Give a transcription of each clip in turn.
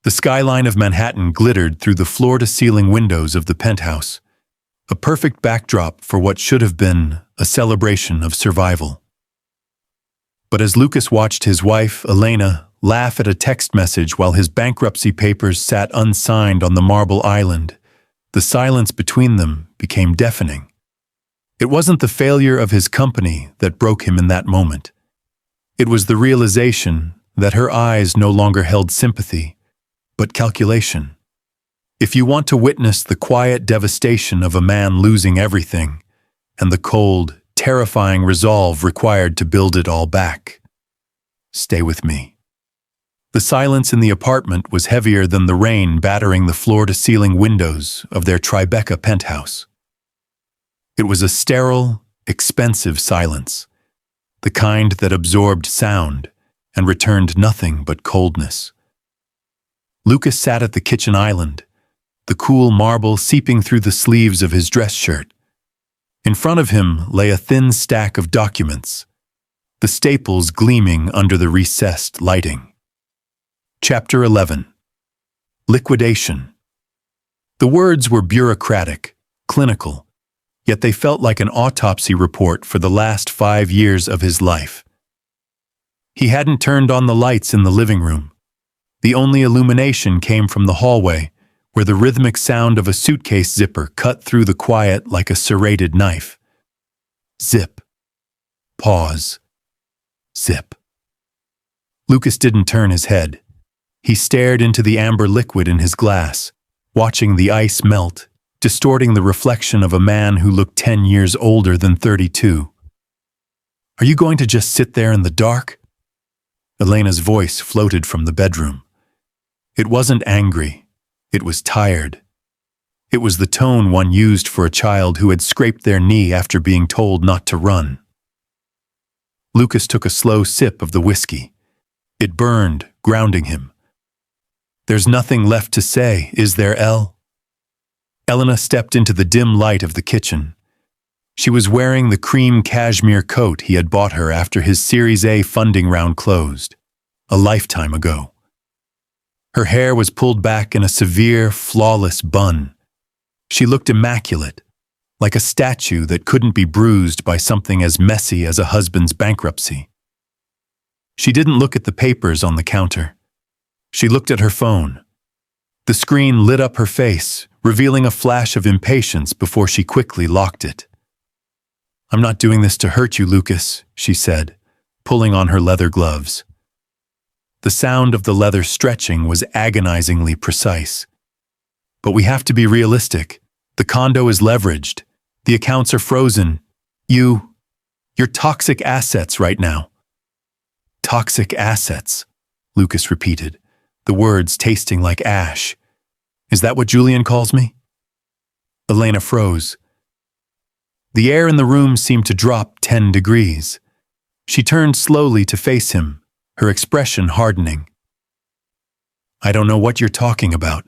The skyline of Manhattan glittered through the floor-to-ceiling windows of the penthouse, a perfect backdrop for what should have been a celebration of survival. But as Lucas watched his wife, Elena, laugh at a text message while his bankruptcy papers sat unsigned on the marble island, the silence between them became deafening. It wasn't the failure of his company that broke him in that moment. It was the realization that her eyes no longer held sympathy, but calculation. If you want to witness the quiet devastation of a man losing everything, and the cold, terrifying resolve required to build it all back, stay with me. The silence in the apartment was heavier than the rain battering the floor-to-ceiling windows of their Tribeca penthouse. It was a sterile, expensive silence, the kind that absorbed sound and returned nothing but coldness. Lucas sat at the kitchen island, the cool marble seeping through the sleeves of his dress shirt. In front of him lay a thin stack of documents, the staples gleaming under the recessed lighting. Chapter 11. Liquidation. The words were bureaucratic, clinical, yet they felt like an autopsy report for the last 5 years of his life. He hadn't turned on the lights in the living room. The only illumination came from the hallway, where the rhythmic sound of a suitcase zipper cut through the quiet like a serrated knife. Zip. Pause. Zip. Lucas didn't turn his head. He stared into the amber liquid in his glass, watching the ice melt, distorting the reflection of a man who looked 10 years older than 32. Are you going to just sit there in the dark? Elena's voice floated from the bedroom. It wasn't angry. It was tired. It was the tone one used for a child who had scraped their knee after being told not to run. Lucas took a slow sip of the whiskey. It burned, grounding him. There's nothing left to say, is there, Elle? Elena stepped into the dim light of the kitchen. She was wearing the cream cashmere coat he had bought her after his Series A funding round closed, a lifetime ago. Her hair was pulled back in a severe, flawless bun. She looked immaculate, like a statue that couldn't be bruised by something as messy as a husband's bankruptcy. She didn't look at the papers on the counter. She looked at her phone. The screen lit up her face, revealing a flash of impatience before she quickly locked it. I'm not doing this to hurt you, Lucas, she said, pulling on her leather gloves. The sound of the leather stretching was agonizingly precise. But we have to be realistic. The condo is leveraged. The accounts are frozen. You're toxic assets right now. Toxic assets, Lucas repeated, the words tasting like ash. Is that what Julian calls me? Elena froze. The air in the room seemed to drop 10 degrees. She turned slowly to face him, her expression hardening. I don't know what you're talking about.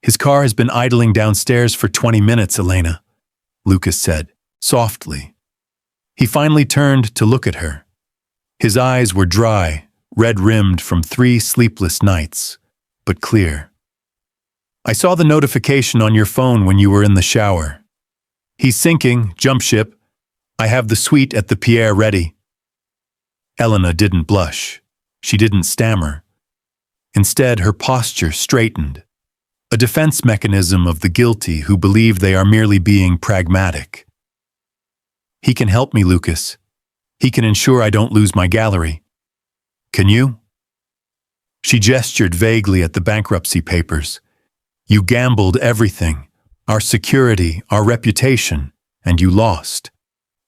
His car has been idling downstairs for 20 minutes, Elena, Lucas said, softly. He finally turned to look at her. His eyes were dry, red-rimmed from 3 sleepless nights, but clear. I saw the notification on your phone when you were in the shower. He's sinking, jump ship. I have the suite at the Pierre ready. Elena didn't blush. She didn't stammer. Instead, her posture straightened, a defense mechanism of the guilty who believe they are merely being pragmatic. He can help me, Lucas. He can ensure I don't lose my gallery. Can you? She gestured vaguely at the bankruptcy papers. You gambled everything, our security, our reputation, and you lost.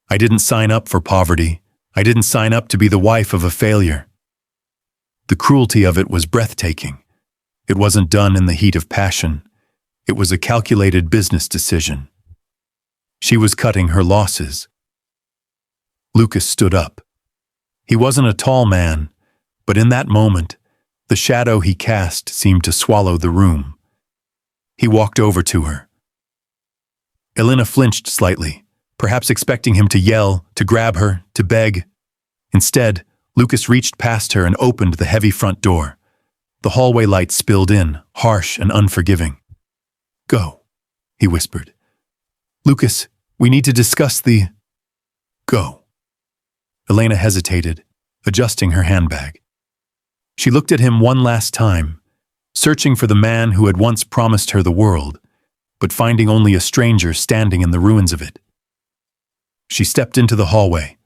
I didn't sign up for poverty. I didn't sign up to be the wife of a failure. The cruelty of it was breathtaking. It wasn't done in the heat of passion. It was a calculated business decision. She was cutting her losses. Lucas stood up. He wasn't a tall man, but in that moment, the shadow he cast seemed to swallow the room. He walked over to her. Elena flinched slightly, perhaps expecting him to yell, to grab her, to beg. Instead, Lucas reached past her and opened the heavy front door. The hallway light spilled in, harsh and unforgiving. "Go," he whispered. "Lucas, we need to discuss the—" "Go." Elena hesitated, adjusting her handbag. She looked at him one last time, searching for the man who had once promised her the world, but finding only a stranger standing in the ruins of it. She stepped into the hallway.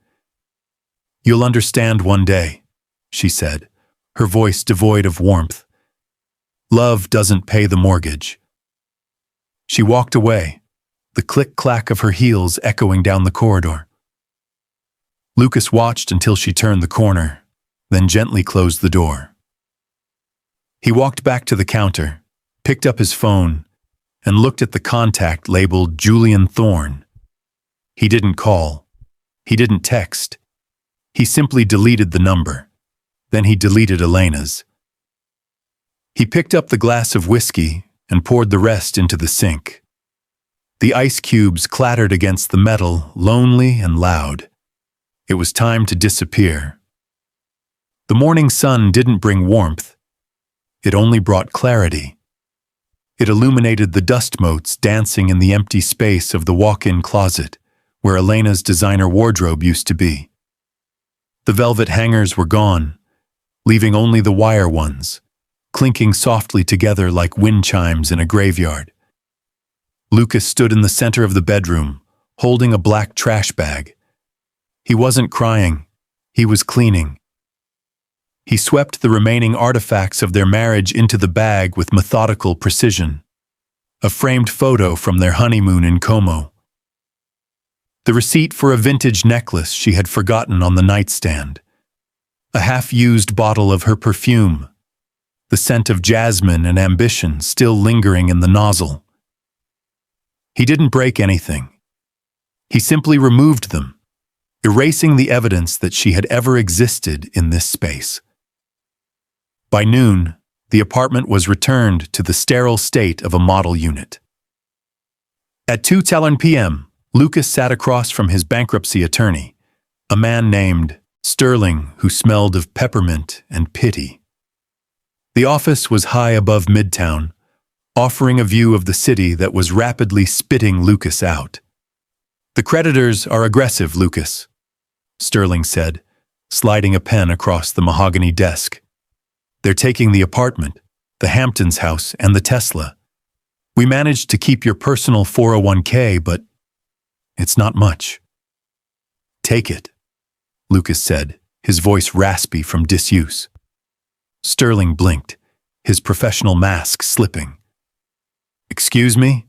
"You'll understand one day," she said, her voice devoid of warmth. "Love doesn't pay the mortgage." She walked away, the click-clack of her heels echoing down the corridor. Lucas watched until she turned the corner, then gently closed the door. He walked back to the counter, picked up his phone, and looked at the contact labeled Julian Thorne. He didn't call. He didn't text. He simply deleted the number. Then he deleted Elena's. He picked up the glass of whiskey and poured the rest into the sink. The ice cubes clattered against the metal, lonely and loud. It was time to disappear. The morning sun didn't bring warmth. It only brought clarity. It illuminated the dust motes dancing in the empty space of the walk-in closet, where Elena's designer wardrobe used to be. The velvet hangers were gone, leaving only the wire ones, clinking softly together like wind chimes in a graveyard. Lucas stood in the center of the bedroom, holding a black trash bag. He wasn't crying. He was cleaning. He swept the remaining artifacts of their marriage into the bag with methodical precision. A framed photo from their honeymoon in Como. The receipt for a vintage necklace she had forgotten on the nightstand. A half-used bottle of her perfume. The scent of jasmine and ambition still lingering in the nozzle. He didn't break anything. He simply removed them, erasing the evidence that she had ever existed in this space. By noon, the apartment was returned to the sterile state of a model unit. At 2:10 p.m., Lucas sat across from his bankruptcy attorney, a man named Sterling who smelled of peppermint and pity. The office was high above Midtown, offering a view of the city that was rapidly spitting Lucas out. "The creditors are aggressive, Lucas," Sterling said, sliding a pen across the mahogany desk. "They're taking the apartment, the Hamptons house, and the Tesla. We managed to keep your personal 401k, but it's not much." "Take it," Lucas said, his voice raspy from disuse. Sterling blinked, his professional mask slipping. "Excuse me?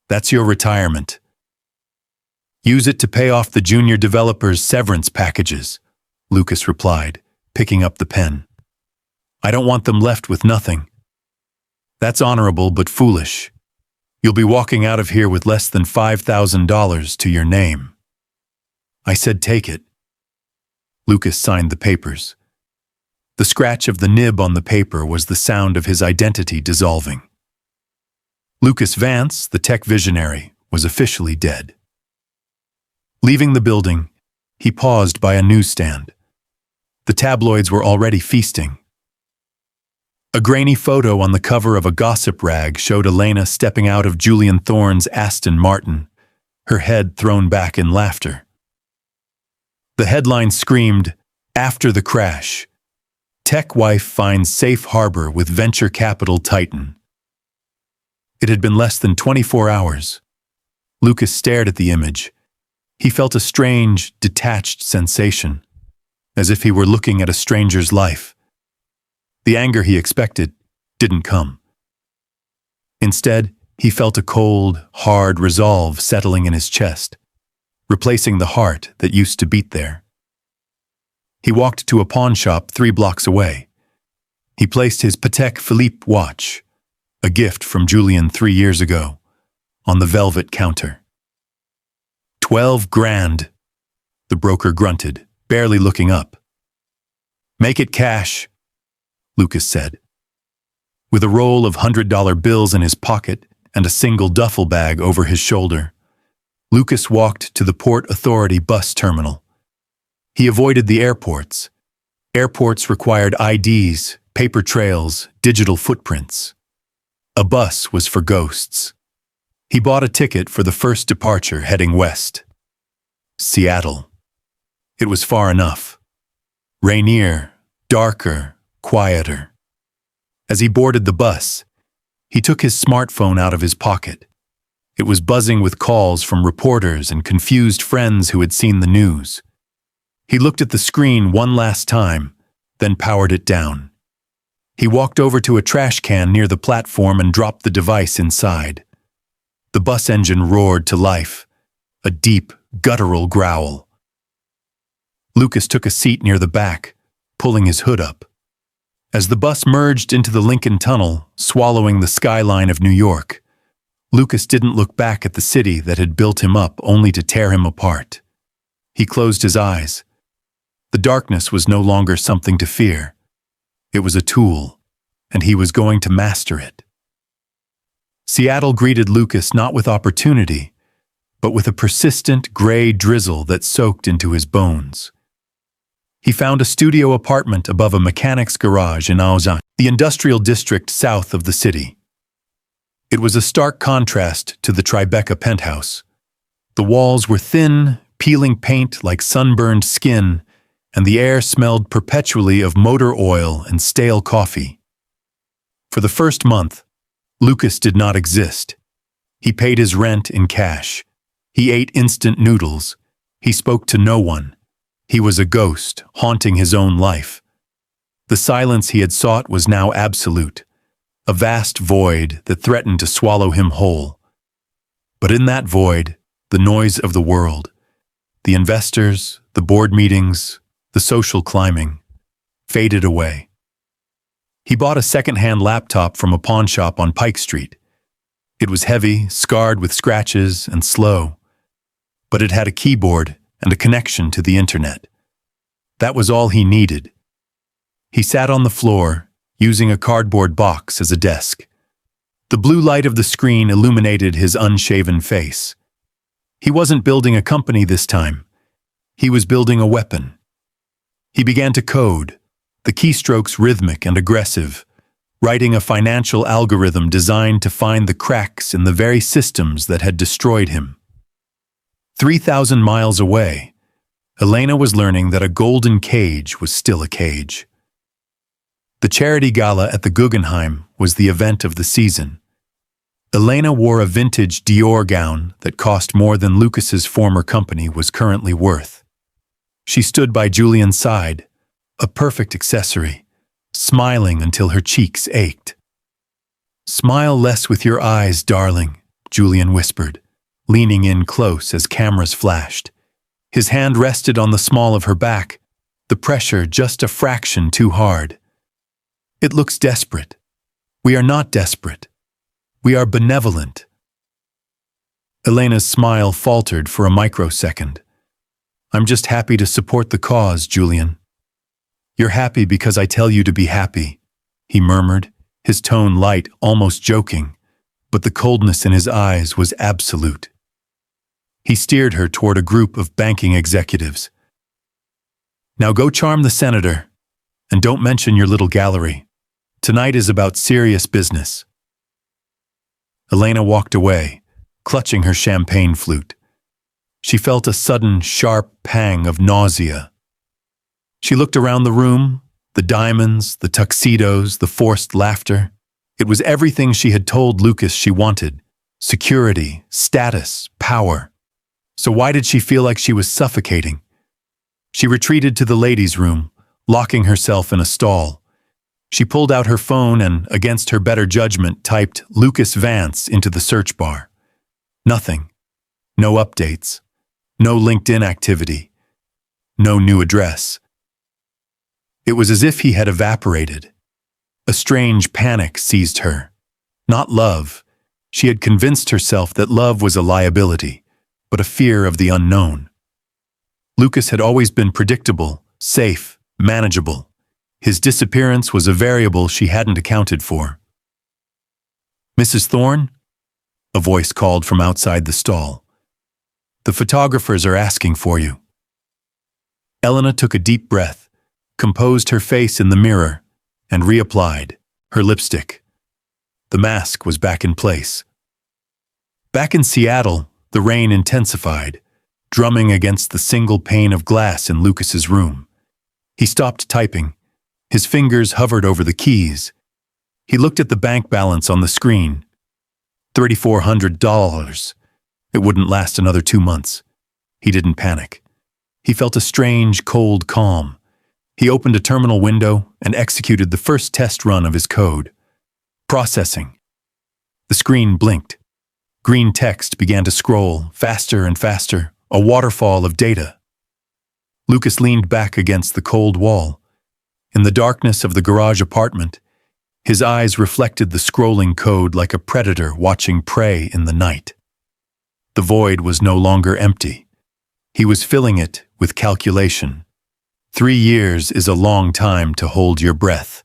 That's your retirement. Use it to pay off the junior developers' severance packages," Lucas replied, picking up the pen. "I don't want them left with nothing. That's honorable but foolish. You'll be walking out of here with less than $5,000 to your name." "I said take it." Lucas signed the papers. The scratch of the nib on the paper was the sound of his identity dissolving. Lucas Vance, the tech visionary, was officially dead. Leaving the building, he paused by a newsstand. The tabloids were already feasting. A grainy photo on the cover of a gossip rag showed Elena stepping out of Julian Thorne's Aston Martin, her head thrown back in laughter. The headline screamed, "After the crash, tech wife finds safe harbor with venture capital titan." It had been less than 24 hours. Lucas stared at the image. He felt a strange, detached sensation, as if he were looking at a stranger's life. The anger he expected didn't come. Instead, he felt a cold, hard resolve settling in his chest, replacing the heart that used to beat there. He walked to a pawn shop 3 blocks away. He placed his Patek Philippe watch, a gift from Julian 3 years ago, on the velvet counter. 12 grand, the broker grunted, barely looking up. "Make it cash," Lucas said. With a roll of $100 bills in his pocket and a single duffel bag over his shoulder, Lucas walked to the Port Authority bus terminal. He avoided the airports. Airports required IDs, paper trails, digital footprints. A bus was for ghosts. He bought a ticket for the first departure heading west. Seattle. It was far enough. Rainier, darker, quieter. As he boarded the bus, he took his smartphone out of his pocket. It was buzzing with calls from reporters and confused friends who had seen the news. He looked at the screen one last time, then powered it down. He walked over to a trash can near the platform and dropped the device inside. The bus engine roared to life, a deep, guttural growl. Lucas took a seat near the back, pulling his hood up. As the bus merged into the Lincoln Tunnel, swallowing the skyline of New York, Lucas didn't look back at the city that had built him up only to tear him apart. He closed his eyes. The darkness was no longer something to fear. It was a tool, and he was going to master it. Seattle greeted Lucas not with opportunity, but with a persistent gray drizzle that soaked into his bones. He found a studio apartment above a mechanic's garage in Auzan, the industrial district south of the city. It was a stark contrast to the Tribeca penthouse. The walls were thin, peeling paint like sunburned skin, and the air smelled perpetually of motor oil and stale coffee. For the first month, Lucas did not exist. He paid his rent in cash. He ate instant noodles. He spoke to no one. He was a ghost, haunting his own life. The silence he had sought was now absolute, a vast void that threatened to swallow him whole. But in that void, the noise of the world, the investors, the board meetings, the social climbing, faded away. He bought a second-hand laptop from a pawn shop on Pike Street. It was heavy, scarred with scratches, and slow, but it had a keyboard and a connection to the internet. That was all he needed. He sat on the floor, using a cardboard box as a desk. The blue light of the screen illuminated his unshaven face. He wasn't building a company this time. He was building a weapon. He began to code, the keystrokes rhythmic and aggressive, writing a financial algorithm designed to find the cracks in the very systems that had destroyed him. 3,000 miles away, Elena was learning that a golden cage was still a cage. The charity gala at the Guggenheim was the event of the season. Elena wore a vintage Dior gown that cost more than Lucas's former company was currently worth. She stood by Julian's side, a perfect accessory, smiling until her cheeks ached. "Smile less with your eyes, darling," Julian whispered, leaning in close as cameras flashed. His hand rested on the small of her back, the pressure just a fraction too hard. "It looks desperate. We are not desperate. We are benevolent." Elena's smile faltered for a microsecond. "I'm just happy to support the cause, Julian." "You're happy because I tell you to be happy," he murmured, his tone light, almost joking, but the coldness in his eyes was absolute. He steered her toward a group of banking executives. "Now go charm the senator, and don't mention your little gallery. Tonight is about serious business." Elena walked away, clutching her champagne flute. She felt a sudden, sharp pang of nausea. She looked around the room, the diamonds, the tuxedos, the forced laughter. It was everything she had told Lucas she wanted: security, status, power. So why did she feel like she was suffocating? She retreated to the ladies' room, locking herself in a stall. She pulled out her phone and, against her better judgment, typed Lucas Vance into the search bar. Nothing. No updates. No LinkedIn activity. No new address. It was as if he had evaporated. A strange panic seized her. Not love. She had convinced herself that love was a liability, but a fear of the unknown. Lucas had always been predictable, safe, manageable. His disappearance was a variable she hadn't accounted for. "Mrs. Thorne?" A voice called from outside the stall. "The photographers are asking for you." Elena took a deep breath, composed her face in the mirror, and reapplied her lipstick. The mask was back in place. Back in Seattle, the rain intensified, drumming against the single pane of glass in Lucas's room. He stopped typing. His fingers hovered over the keys. He looked at the bank balance on the screen. $3,400. It wouldn't last another 2 months. He didn't panic. He felt a strange, cold calm. He opened a terminal window and executed the first test run of his code. Processing. The screen blinked. Green text began to scroll, faster and faster, a waterfall of data. Lucas leaned back against the cold wall. In the darkness of the garage apartment, his eyes reflected the scrolling code like a predator watching prey in the night. The void was no longer empty. He was filling it with calculation. 3 years is a long time to hold your breath.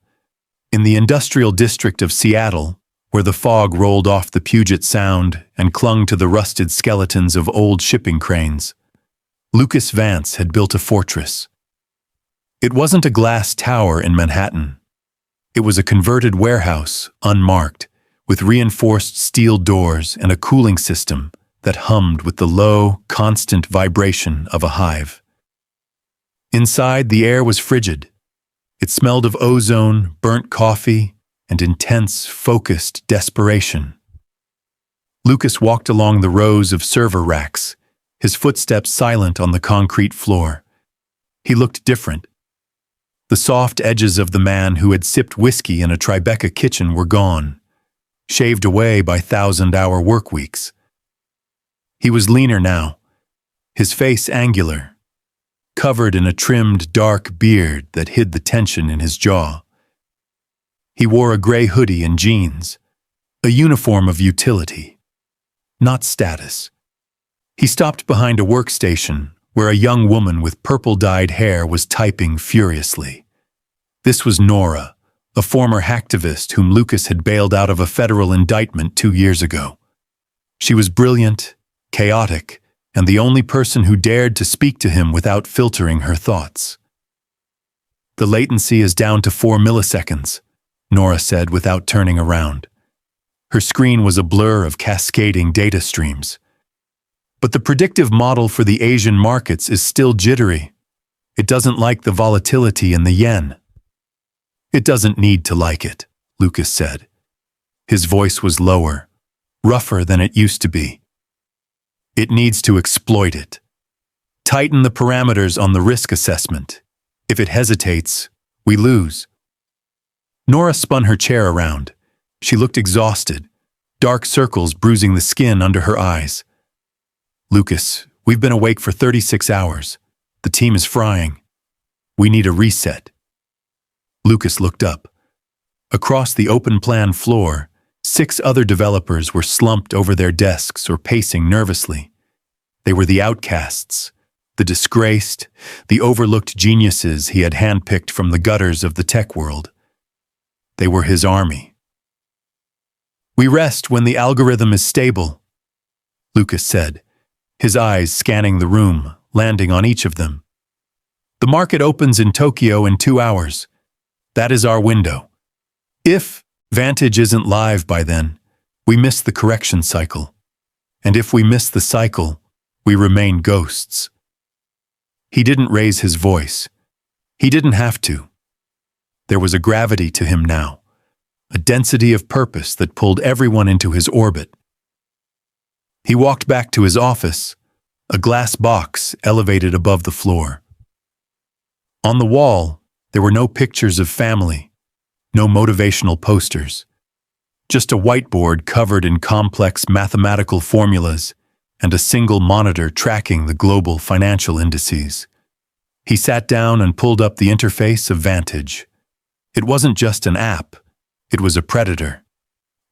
In the industrial district of Seattle, where the fog rolled off the Puget Sound and clung to the rusted skeletons of old shipping cranes, Lucas Vance had built a fortress. It wasn't a glass tower in Manhattan. It was a converted warehouse, unmarked, with reinforced steel doors and a cooling system that hummed with the low, constant vibration of a hive. Inside, the air was frigid. It smelled of ozone, burnt coffee, and intense, focused desperation. Lucas walked along the rows of server racks, his footsteps silent on the concrete floor. He looked different. The soft edges of the man who had sipped whiskey in a Tribeca kitchen were gone, shaved away by 1,000-hour work weeks. He was leaner now, his face angular, covered in a trimmed dark beard that hid the tension in his jaw. He wore a gray hoodie and jeans, a uniform of utility, not status. He stopped behind a workstation where a young woman with purple-dyed hair was typing furiously. This was Nora, a former hacktivist whom Lucas had bailed out of a federal indictment 2 years ago. She was brilliant, chaotic, and the only person who dared to speak to him without filtering her thoughts. "The latency is down to 4 milliseconds, Nora said without turning around. Her screen was a blur of cascading data streams. "But the predictive model for the Asian markets is still jittery. It doesn't like the volatility in the yen." "It doesn't need to like it," Lucas said. His voice was lower, rougher than it used to be. "It needs to exploit it. Tighten the parameters on the risk assessment. If it hesitates, we lose." Nora spun her chair around. She looked exhausted, dark circles bruising the skin under her eyes. "Lucas, we've been awake for 36 hours. The team is frying. We need a reset." Lucas looked up. Across the open-plan floor, 6 other developers were slumped over their desks or pacing nervously. They were the outcasts, the disgraced, the overlooked geniuses he had handpicked from the gutters of the tech world. They were his army. "We rest when the algorithm is stable," Lucas said, his eyes scanning the room, landing on each of them. "The market opens in Tokyo in 2 hours. That is our window. If Vantage isn't live by then, we miss the correction cycle. And if we miss the cycle, we remain ghosts." He didn't raise his voice. He didn't have to. There was a gravity to him now, a density of purpose that pulled everyone into his orbit. He walked back to his office, a glass box elevated above the floor. On the wall, there were no pictures of family, no motivational posters, just a whiteboard covered in complex mathematical formulas and a single monitor tracking the global financial indices. He sat down and pulled up the interface of Vantage. It wasn't just an app, it was a predator.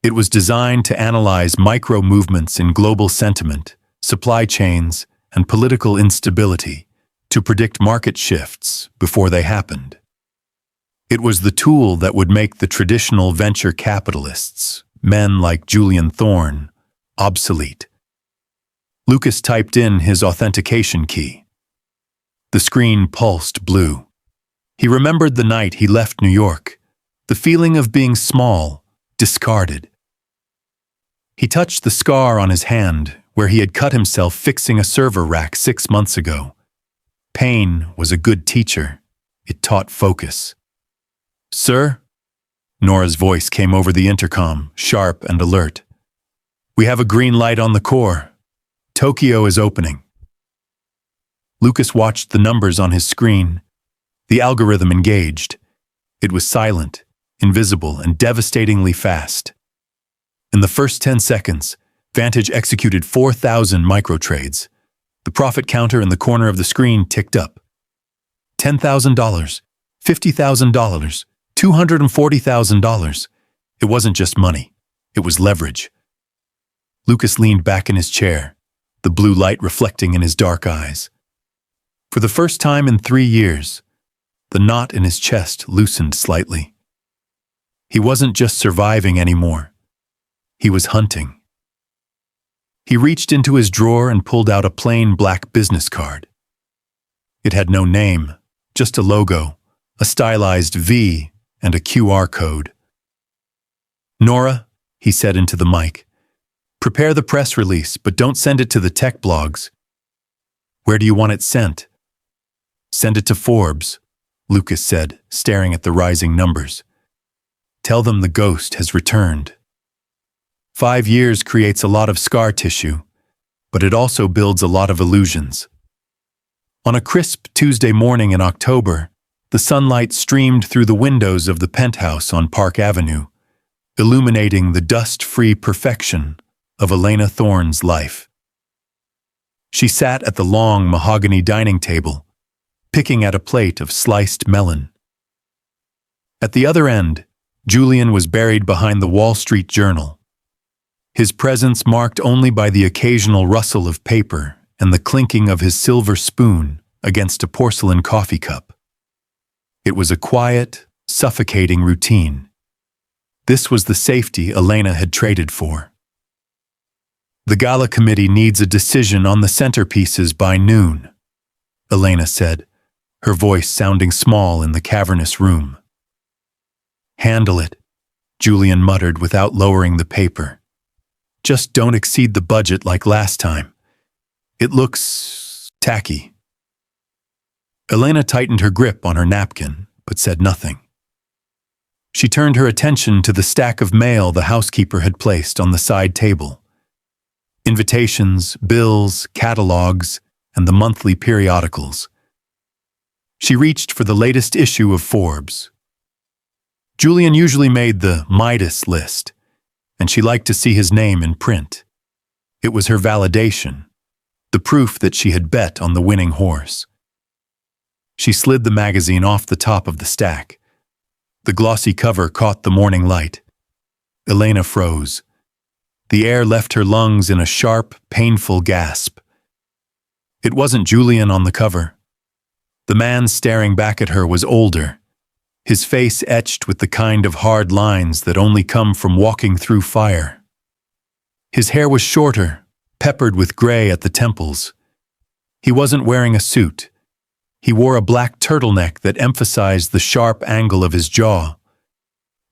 It was designed to analyze micro-movements in global sentiment, supply chains, and political instability, to predict market shifts before they happened. It was the tool that would make the traditional venture capitalists, men like Julian Thorne, obsolete. Lucas typed in his authentication key. The screen pulsed blue. He remembered the night he left New York, The feeling of being small, discarded. He touched the scar on his hand where he had cut himself fixing a server rack 6 months ago. Pain was a good teacher. It taught focus. "Sir?" Nora's voice came over the intercom, sharp and alert. "We have a green light on the core. Tokyo is opening." Lucas watched the numbers on his screen. The algorithm engaged. It was silent, invisible, and devastatingly fast. In the first 10 seconds, Vantage executed 4,000 microtrades. The profit counter in the corner of the screen ticked up. $10,000, $50,000, $240,000. It wasn't just money. It was leverage. Lucas leaned back in his chair, the blue light reflecting in his dark eyes. For the first time in 3 years, the knot in his chest loosened slightly. He wasn't just surviving anymore. He was hunting. He reached into his drawer and pulled out a plain black business card. It had no name, just a logo, a stylized V, and a QR code. "Nora," he said into the mic, "prepare the press release, but don't send it to the tech blogs." "Where do you want it sent?" "Send it to Forbes," Lucas said, staring at the rising numbers. "Tell them the ghost has returned." 5 years creates a lot of scar tissue, but it also builds a lot of illusions. On a crisp Tuesday morning in October, the sunlight streamed through the windows of the penthouse on Park Avenue, illuminating the dust-free perfection of Elena Thorne's life. She sat at the long mahogany dining table, picking at a plate of sliced melon. At the other end, Julian was buried behind the Wall Street Journal, his presence marked only by the occasional rustle of paper and the clinking of his silver spoon against a porcelain coffee cup. It was a quiet, suffocating routine. This was the safety Elena had traded for. "The gala committee needs a decision on the centerpieces by noon," Elena said, her voice sounding small in the cavernous room. "Handle it," Julian muttered without lowering the paper. "Just don't exceed the budget like last time. It looks tacky." Elena tightened her grip on her napkin, but said nothing. She turned her attention to the stack of mail the housekeeper had placed on the side table. Invitations, bills, catalogs, and the monthly periodicals. She reached for the latest issue of Forbes. Julian usually made the Midas list, and she liked to see his name in print. It was her validation, the proof that she had bet on the winning horse. She slid the magazine off the top of the stack. The glossy cover caught the morning light. Elena froze. The air left her lungs in a sharp, painful gasp. It wasn't Julian on the cover. The man staring back at her was older, his face etched with the kind of hard lines that only come from walking through fire. His hair was shorter, peppered with gray at the temples. He wasn't wearing a suit. He wore a black turtleneck that emphasized the sharp angle of his jaw.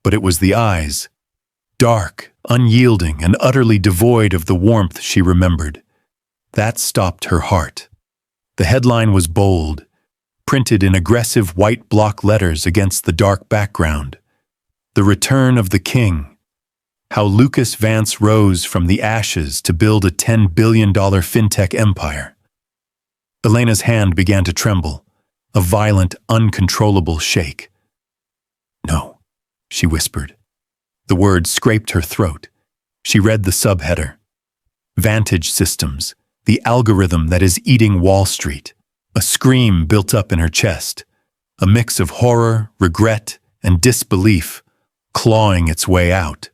But it was the eyes, dark, unyielding, and utterly devoid of the warmth she remembered. That stopped her heart. The headline was bold, printed in aggressive white block letters against the dark background. "The Return of the King. How Lucas Vance Rose from the Ashes to Build a $10 billion fintech empire." Elena's hand began to tremble, a violent, uncontrollable shake. "No," she whispered. The word scraped her throat. She read the subheader. "Vantage Systems, the algorithm that is eating Wall Street." A scream built up in her chest, a mix of horror, regret, and disbelief, clawing its way out.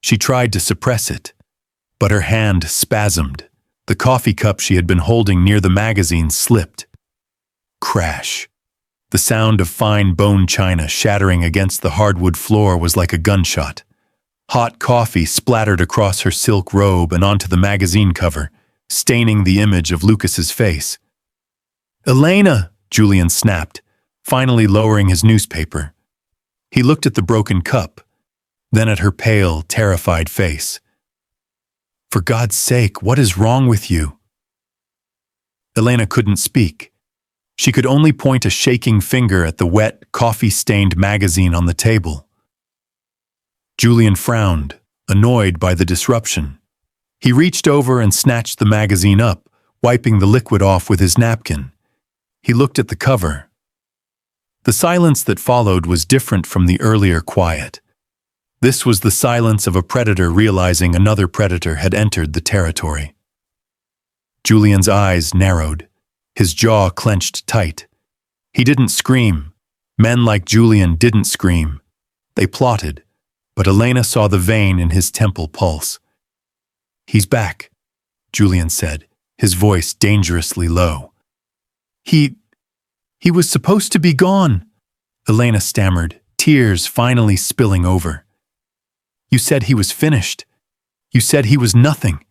She tried to suppress it, but her hand spasmed. The coffee cup she had been holding near the magazine slipped. Crash. The sound of fine bone china shattering against the hardwood floor was like a gunshot. Hot coffee splattered across her silk robe and onto the magazine cover, staining the image of Lucas's face. "Elena!" Julian snapped, finally lowering his newspaper. He looked at the broken cup, then at her pale, terrified face. "For God's sake, what is wrong with you?" Elena couldn't speak. She could only point a shaking finger at the wet, coffee-stained magazine on the table. Julian frowned, annoyed by the disruption. He reached over and snatched the magazine up, wiping the liquid off with his napkin. He looked at the cover. The silence that followed was different from the earlier quiet. This was the silence of a predator realizing another predator had entered the territory. Julian's eyes narrowed. His jaw clenched tight. He didn't scream. Men like Julian didn't scream. They plotted, but Elena saw the vein in his temple pulse. "He's back," Julian said, his voice dangerously low. He was supposed to be gone," Elena stammered, tears finally spilling over. "You said he was finished. You said he was nothing."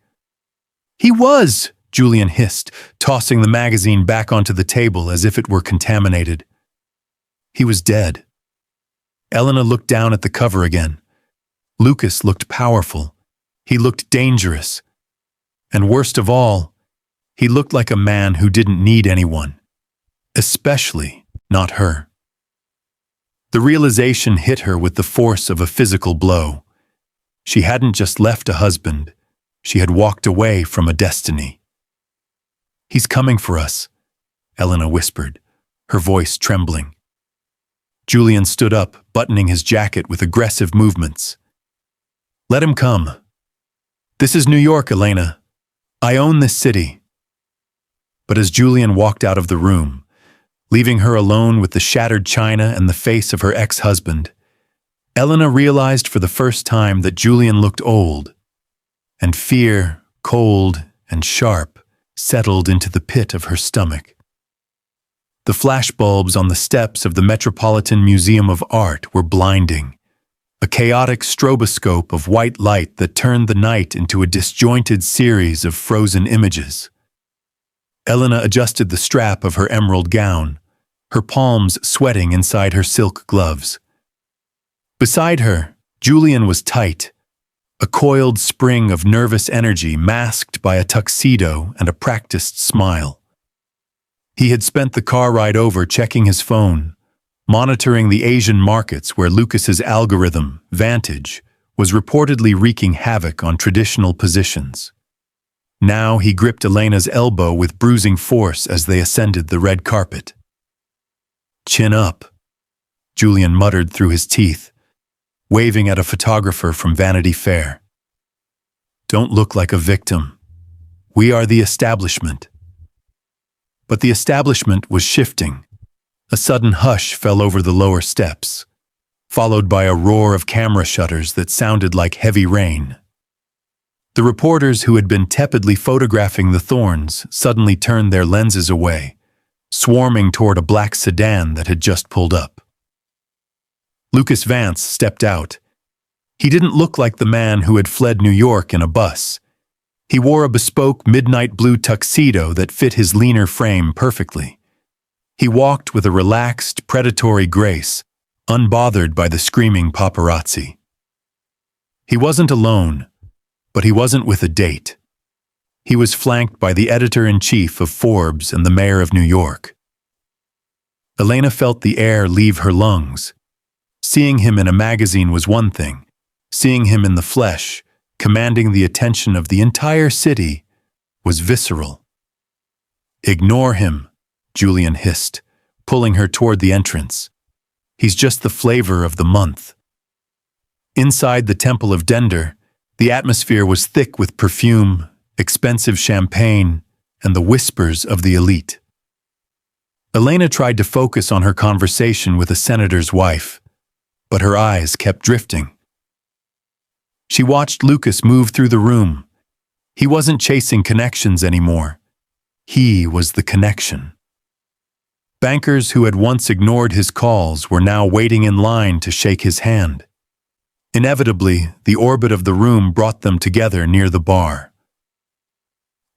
"He was," Julian hissed, tossing the magazine back onto the table as if it were contaminated. "He was dead." Elena looked down at the cover again. Lucas looked powerful. He looked dangerous. And worst of all, he looked like a man who didn't need anyone, especially not her. The realization hit her with the force of a physical blow. She hadn't just left a husband, she had walked away from a destiny. "He's coming for us," Elena whispered, her voice trembling. Julian stood up, buttoning his jacket with aggressive movements. "Let him come. This is New York, Elena. I own this city." But as Julian walked out of the room, leaving her alone with the shattered china and the face of her ex-husband, Elena realized for the first time that Julian looked old, and fear, cold and sharp, settled into the pit of her stomach. The flashbulbs on the steps of the Metropolitan Museum of Art were blinding, a chaotic stroboscope of white light that turned the night into a disjointed series of frozen images. Elena adjusted the strap of her emerald gown, her palms sweating inside her silk gloves. Beside her, Julian was tight, a coiled spring of nervous energy masked by a tuxedo and a practiced smile. He had spent the car ride over checking his phone, monitoring the Asian markets where Lucas's algorithm, Vantage, was reportedly wreaking havoc on traditional positions. Now he gripped Elena's elbow with bruising force as they ascended the red carpet. "Chin up," Julian muttered through his teeth, waving at a photographer from Vanity Fair. "Don't look like a victim. We are the establishment." But the establishment was shifting. A sudden hush fell over the lower steps, followed by a roar of camera shutters that sounded like heavy rain. The reporters who had been tepidly photographing the thorns suddenly turned their lenses away, swarming toward a black sedan that had just pulled up. Lucas Vance stepped out. He didn't look like the man who had fled New York in a bus. He wore a bespoke midnight blue tuxedo that fit his leaner frame perfectly. He walked with a relaxed, predatory grace, unbothered by the screaming paparazzi. He wasn't alone, but he wasn't with a date. He was flanked by the editor-in-chief of Forbes and the mayor of New York. Elena felt the air leave her lungs. Seeing him in a magazine was one thing. Seeing him in the flesh, commanding the attention of the entire city, was visceral. "Ignore him," Julian hissed, pulling her toward the entrance. "He's just the flavor of the month." Inside the Temple of Dender, the atmosphere was thick with perfume, expensive champagne, and the whispers of the elite. Elena tried to focus on her conversation with a senator's wife, but her eyes kept drifting. She watched Lucas move through the room. He wasn't chasing connections anymore. He was the connection. Bankers who had once ignored his calls were now waiting in line to shake his hand. Inevitably, the orbit of the room brought them together near the bar.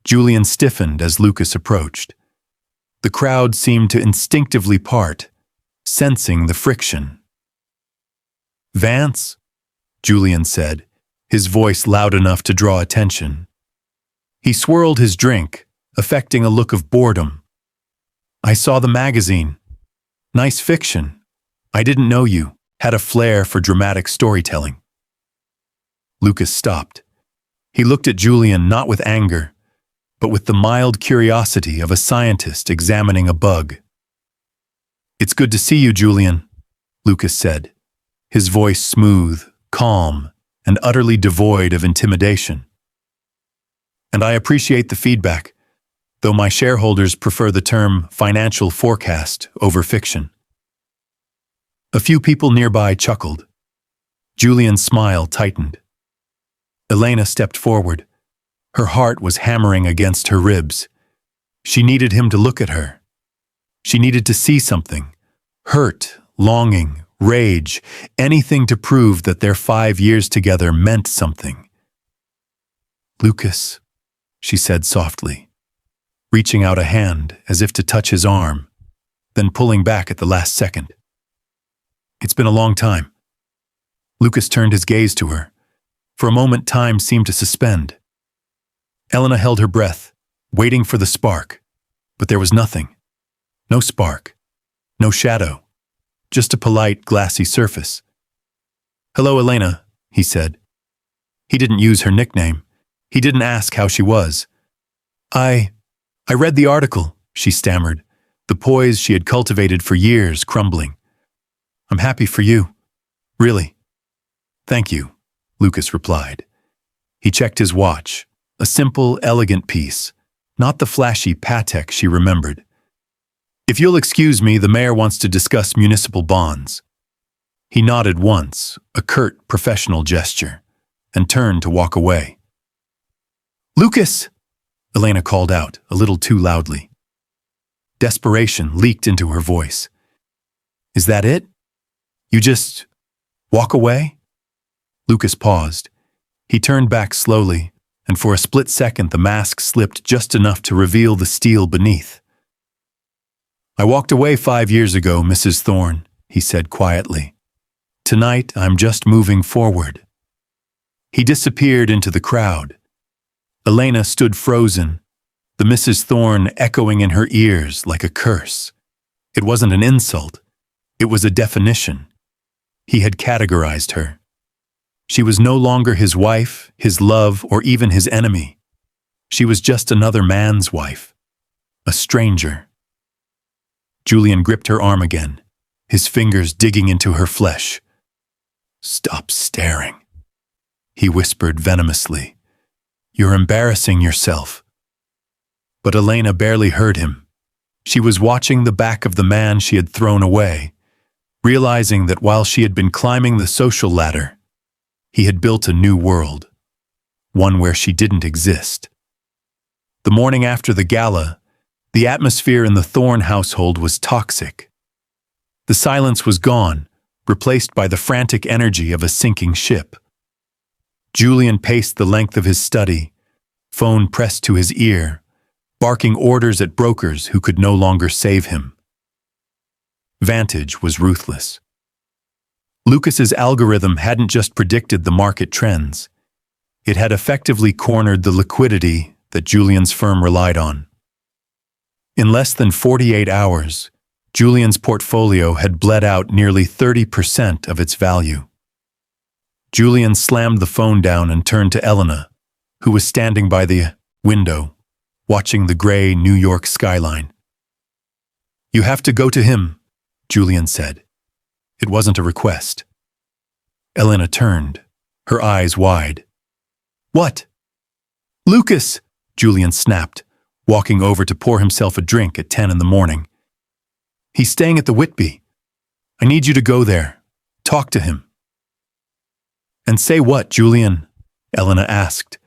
Julian stiffened as Lucas approached. The crowd seemed to instinctively part, sensing the friction. Vance, Julian said, his voice loud enough to draw attention. He swirled his drink, affecting a look of boredom. I saw the magazine. Nice fiction. I didn't know you had a flair for dramatic storytelling. Lucas stopped. He looked at Julian not with anger, but with the mild curiosity of a scientist examining a bug. It's good to see you, Julian, Lucas said, his voice smooth, calm, and utterly devoid of intimidation. And I appreciate the feedback, though my shareholders prefer the term financial forecast over fiction. A few people nearby chuckled. Julian's smile tightened. Elena stepped forward. Her heart was hammering against her ribs. She needed him to look at her. She needed to see something. Hurt, longing, rage, anything to prove that their 5 years together meant something. Lucas, she said softly, reaching out a hand as if to touch his arm, then pulling back at the last second. It's been a long time. Lucas turned his gaze to her. For a moment, time seemed to suspend. Elena held her breath, waiting for the spark, but there was nothing. No spark, no shadow, just a polite, glassy surface. Hello, Elena, he said. He didn't use her nickname. He didn't ask how she was. I read the article, she stammered, the poise she had cultivated for years crumbling. I'm happy for you. Really. Thank you, Lucas replied. He checked his watch, a simple, elegant piece, not the flashy Patek she remembered. If you'll excuse me, the mayor wants to discuss municipal bonds. He nodded once, a curt, professional gesture, and turned to walk away. Lucas! Elena called out, a little too loudly. Desperation leaked into her voice. Is that it? You just walk away? Lucas paused. He turned back slowly, and for a split second the mask slipped just enough to reveal the steel beneath. I walked away 5 years ago, Mrs. Thorne, he said quietly. Tonight I'm just moving forward. He disappeared into the crowd. Elena stood frozen, the Mrs. Thorne echoing in her ears like a curse. It wasn't an insult. It was a definition. He had categorized her. She was no longer his wife, his love, or even his enemy. She was just another man's wife, a stranger. Julian gripped her arm again, his fingers digging into her flesh. Stop staring, he whispered venomously. You're embarrassing yourself. But Elena barely heard him. She was watching the back of the man she had thrown away, realizing that while she had been climbing the social ladder, he had built a new world, one where she didn't exist. The morning after the gala, the atmosphere in the Thorne household was toxic. The silence was gone, replaced by the frantic energy of a sinking ship. Julian paced the length of his study, phone pressed to his ear, barking orders at brokers who could no longer save him. Vantage was ruthless. Lucas's algorithm hadn't just predicted the market trends. It had effectively cornered the liquidity that Julian's firm relied on. In less than 48 hours, Julian's portfolio had bled out nearly 30% of its value. Julian slammed the phone down and turned to Elena, who was standing by the window, watching the gray New York skyline. You have to go to him, Julian said. It wasn't a request. Elena turned, her eyes wide. What? Lucas, Julian snapped, walking over to pour himself a drink at 10 in the morning. He's staying at the Whitby. I need you to go there. Talk to him. And say what, Julian? Elena asked,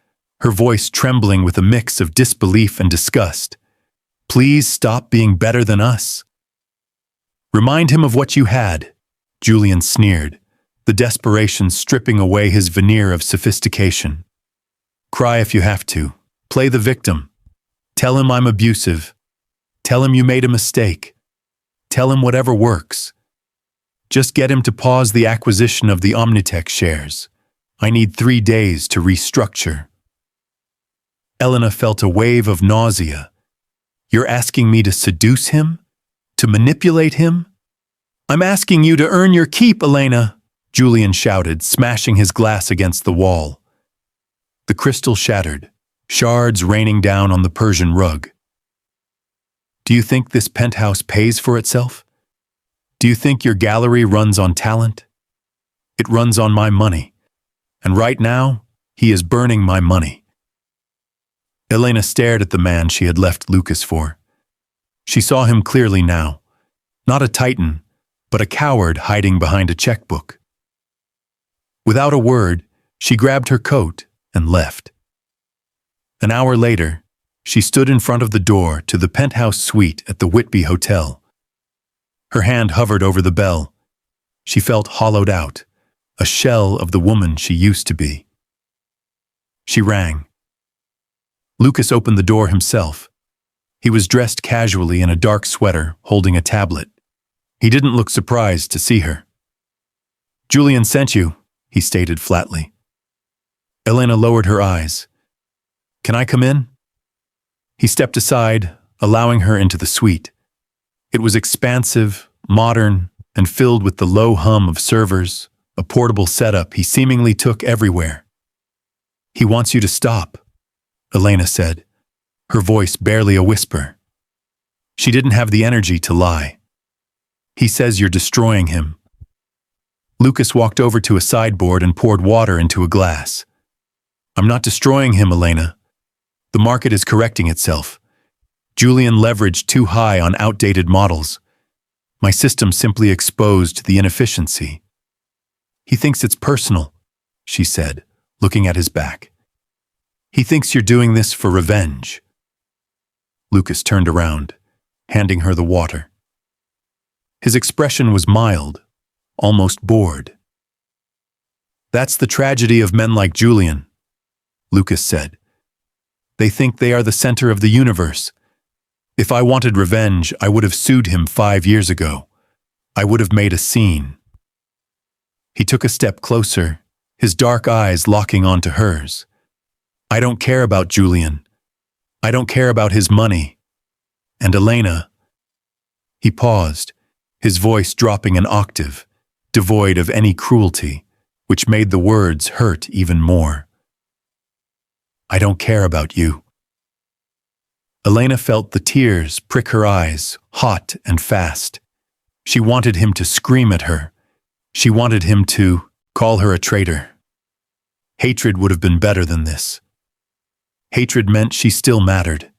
her voice trembling with a mix of disbelief and disgust. Please stop being better than us. Remind him of what you had, Julian sneered, the desperation stripping away his veneer of sophistication. Cry if you have to. Play the victim. Tell him I'm abusive. Tell him you made a mistake. Tell him whatever works. Just get him to pause the acquisition of the Omnitech shares. I need 3 days to restructure. Elena felt a wave of nausea. You're asking me to seduce him? To manipulate him? I'm asking you to earn your keep, Elena, Julian shouted, smashing his glass against the wall. The crystal shattered, shards raining down on the Persian rug. Do you think this penthouse pays for itself? Do you think your gallery runs on talent? It runs on my money. And right now, he is burning my money. Elena stared at the man she had left Lucas for. She saw him clearly now. Not a titan, but a coward hiding behind a checkbook. Without a word, she grabbed her coat and left. An hour later, she stood in front of the door to the penthouse suite at the Whitby Hotel. Her hand hovered over the bell. She felt hollowed out, a shell of the woman she used to be. She rang. Lucas opened the door himself. He was dressed casually in a dark sweater, holding a tablet. He didn't look surprised to see her. Julian sent you, he stated flatly. Elena lowered her eyes. Can I come in? He stepped aside, allowing her into the suite. It was expansive, modern, and filled with the low hum of servers, a portable setup he seemingly took everywhere. He wants you to stop, Elena said, her voice barely a whisper. She didn't have the energy to lie. He says you're destroying him. Lucas walked over to a sideboard and poured water into a glass. I'm not destroying him, Elena. The market is correcting itself. Julian leveraged too high on outdated models. My system simply exposed the inefficiency. He thinks it's personal, she said, looking at his back. He thinks you're doing this for revenge. Lucas turned around, handing her the water. His expression was mild, almost bored. That's the tragedy of men like Julian, Lucas said. They think they are the center of the universe. If I wanted revenge, I would have sued him 5 years ago. I would have made a scene. He took a step closer, his dark eyes locking onto hers. I don't care about Julian. I don't care about his money. And Elena. He paused, his voice dropping an octave, devoid of any cruelty, which made the words hurt even more. I don't care about you. Elena felt the tears prick her eyes, hot and fast. She wanted him to scream at her. She wanted him to call her a traitor. Hatred would have been better than this. Hatred meant she still mattered.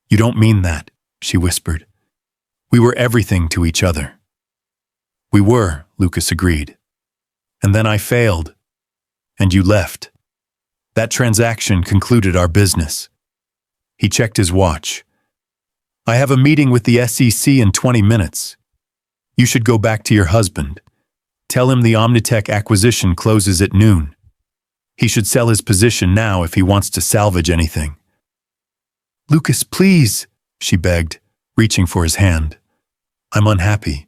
You don't mean that, she whispered. We were everything to each other. We were, Lucas agreed. And then I failed. And you left. That transaction concluded our business. He checked his watch. I have a meeting with the SEC in 20 minutes. You should go back to your husband. Tell him the Omnitech acquisition closes at noon. He should sell his position now if he wants to salvage anything. Lucas, please, she begged, reaching for his hand. I'm unhappy.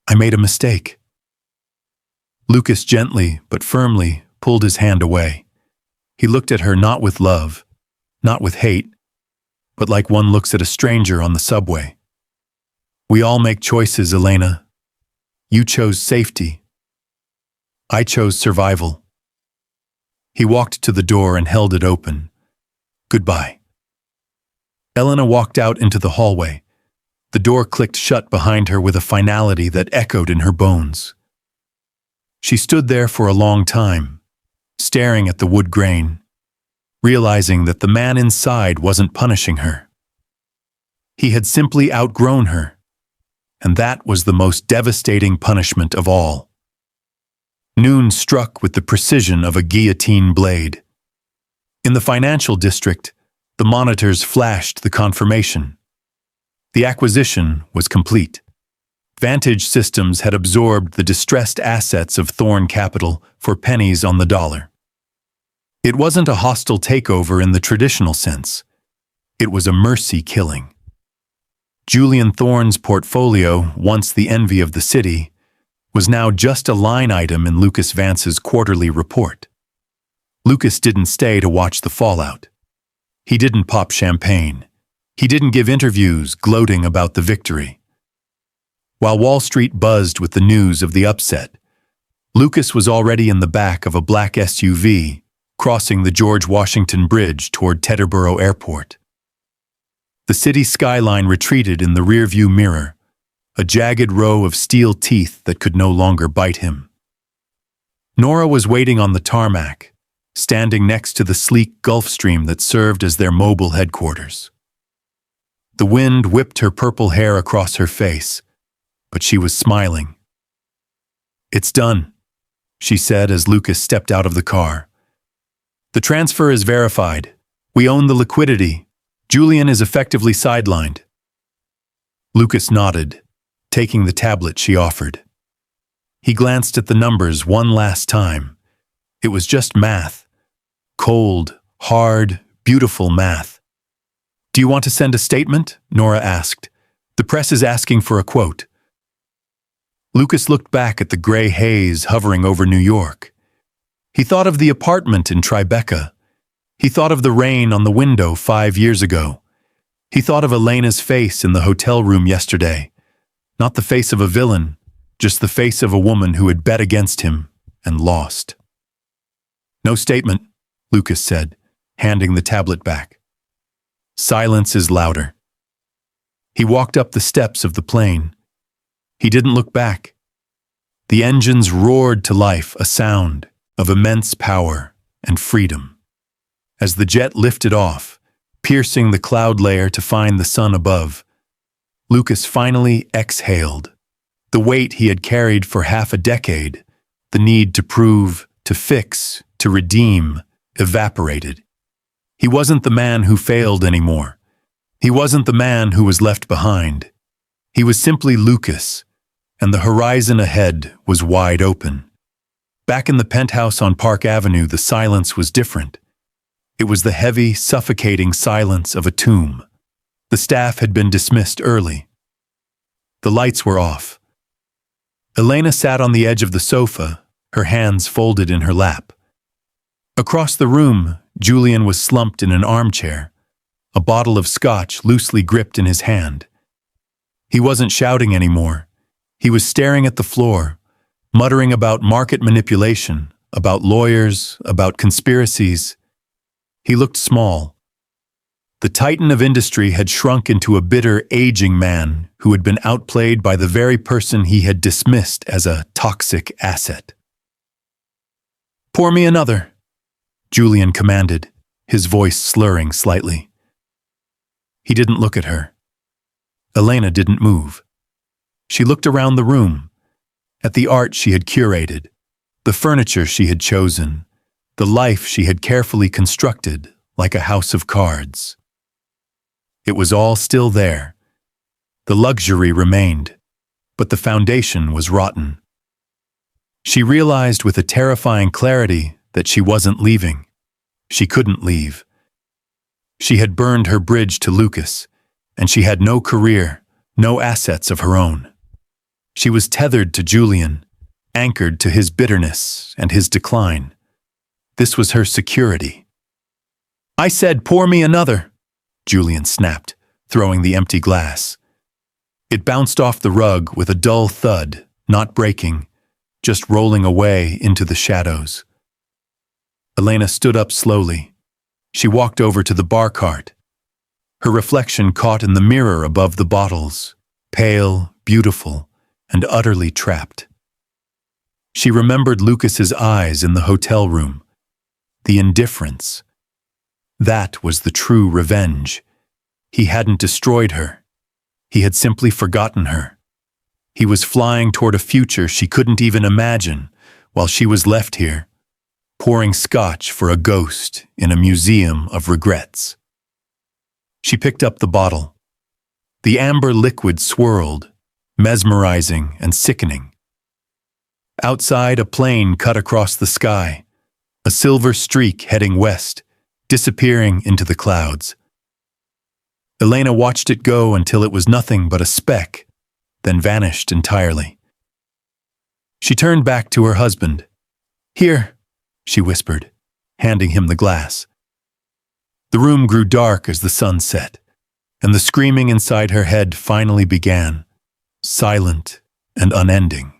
I made a mistake. Lucas gently but firmly pulled his hand away. He looked at her not with love, not with hate, but like one looks at a stranger on the subway. We all make choices, Elena. You chose safety. I chose survival. He walked to the door and held it open. Goodbye. Elena walked out into the hallway. The door clicked shut behind her with a finality that echoed in her bones. She stood there for a long time, staring at the wood grain, realizing that the man inside wasn't punishing her. He had simply outgrown her, and that was the most devastating punishment of all. Noon struck with the precision of a guillotine blade. In the financial district, the monitors flashed the confirmation. The acquisition was complete. Vantage Systems had absorbed the distressed assets of Thorn Capital for pennies on the dollar. It wasn't a hostile takeover in the traditional sense. It was a mercy killing. Julian Thorne's portfolio, once the envy of the city, was now just a line item in Lucas Vance's quarterly report. Lucas didn't stay to watch the fallout. He didn't pop champagne. He didn't give interviews gloating about the victory. While Wall Street buzzed with the news of the upset, Lucas was already in the back of a black SUV, crossing the George Washington Bridge toward Teterboro Airport. The city skyline retreated in the rearview mirror, a jagged row of steel teeth that could no longer bite him. Nora was waiting on the tarmac, standing next to the sleek Gulfstream that served as their mobile headquarters. The wind whipped her purple hair across her face, but she was smiling. "It's done," she said as Lucas stepped out of the car. "The transfer is verified. We own the liquidity. Julian is effectively sidelined." Lucas nodded, taking the tablet she offered. He glanced at the numbers one last time. It was just math. Cold, hard, beautiful math. "Do you want to send a statement?" Nora asked. "The press is asking for a quote." Lucas looked back at the gray haze hovering over New York. He thought of the apartment in Tribeca. He thought of the rain on the window 5 years ago. He thought of Elena's face in the hotel room yesterday. Not the face of a villain, just the face of a woman who had bet against him and lost. "No statement," Lucas said, handing the tablet back. "Silence is louder." He walked up the steps of the plane. He didn't look back. The engines roared to life, a sound of immense power and freedom. As the jet lifted off, piercing the cloud layer to find the sun above, Lucas finally exhaled. The weight he had carried for half a decade, the need to prove, to fix, to redeem, evaporated. He wasn't the man who failed anymore. He wasn't the man who was left behind. He was simply Lucas, and the horizon ahead was wide open. Back in the penthouse on Park Avenue, the silence was different. It was the heavy, suffocating silence of a tomb. The staff had been dismissed early. The lights were off. Elena sat on the edge of the sofa, her hands folded in her lap. Across the room, Julian was slumped in an armchair, a bottle of scotch loosely gripped in his hand. He wasn't shouting anymore. He was staring at the floor, muttering about market manipulation, about lawyers, about conspiracies. He looked small. The titan of industry had shrunk into a bitter, aging man who had been outplayed by the very person he had dismissed as a toxic asset. "Pour me another," Julian commanded, his voice slurring slightly. He didn't look at her. Elena didn't move. She looked around the room, at the art she had curated, the furniture she had chosen, the life she had carefully constructed like a house of cards. It was all still there. The luxury remained, but the foundation was rotten. She realized with a terrifying clarity that she wasn't leaving. She couldn't leave. She had burned her bridge to Lucas, and she had no career, no assets of her own. She was tethered to Julian, anchored to his bitterness and his decline. This was her security. "I said, pour me another," Julian snapped, throwing the empty glass. It bounced off the rug with a dull thud, not breaking, just rolling away into the shadows. Elena stood up slowly. She walked over to the bar cart. Her reflection caught in the mirror above the bottles, pale, beautiful, and utterly trapped. She remembered Lucas's eyes in the hotel room, the indifference. That was the true revenge. He hadn't destroyed her. He had simply forgotten her. He was flying toward a future she couldn't even imagine, while she was left here, pouring scotch for a ghost in a museum of regrets. She picked up the bottle. The amber liquid swirled, mesmerizing and sickening. Outside, a plane cut across the sky, a silver streak heading west, disappearing into the clouds. Elena watched it go until it was nothing but a speck, then vanished entirely. She turned back to her husband. "Here," she whispered, handing him the glass. The room grew dark as the sun set, and the screaming inside her head finally began, silent and unending.